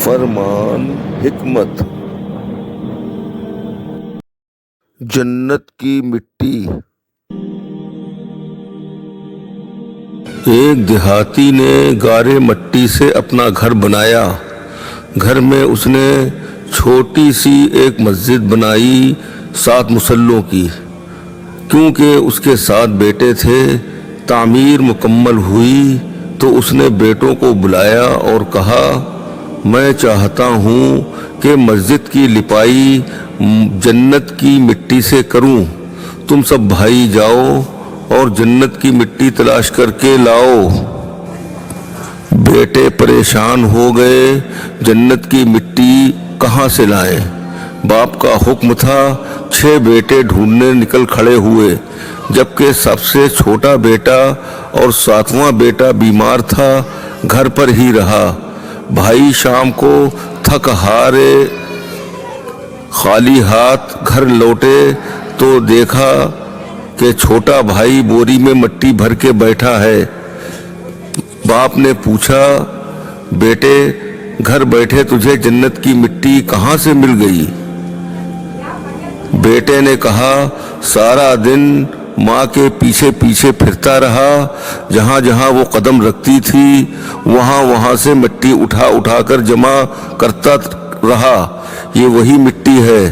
فرمان حکمت۔ جنت کی مٹی۔ ایک دیہاتی نے گارے مٹی سے اپنا گھر بنایا۔ گھر میں اس نے چھوٹی سی ایک مسجد بنائی 7 مصلوں کی۔ کیونکہ اس کے 7 بیٹے تھے، تعمیر مکمل ہوئی تو اس نے بیٹوں کو بلایا اور کہا، میں چاہتا ہوں کہ مسجد کی لپائی جنت کی مٹی سے کروں۔ تم سب بھائی جاؤ اور جنت کی مٹی تلاش کر کے لاؤ۔ بیٹے پریشان ہو گئے، جنت کی مٹی کہاں سے لائیں؟ باپ کا حکم تھا۔ 6 بیٹے ڈھونڈنے نکل کھڑے ہوئے، جبکہ سب سے چھوٹا بیٹا اور 7واں بیٹا بیمار تھا، گھر پر ہی رہا۔ بھائی شام کو تھک ہارے خالی ہاتھ گھر لوٹے تو دیکھا کہ چھوٹا بھائی بوری میں مٹی بھر کے بیٹھا ہے۔ باپ نے پوچھا، بیٹے گھر بیٹھے تجھے جنت کی مٹی کہاں سے مل گئی؟ بیٹے نے کہا، سارا دن ماں کے پیچھے پیچھے پھرتا رہا، جہاں جہاں وہ قدم رکھتی تھی وہاں وہاں سے مٹی اٹھا اٹھا کر جمع کرتا رہا، یہ وہی مٹی ہے۔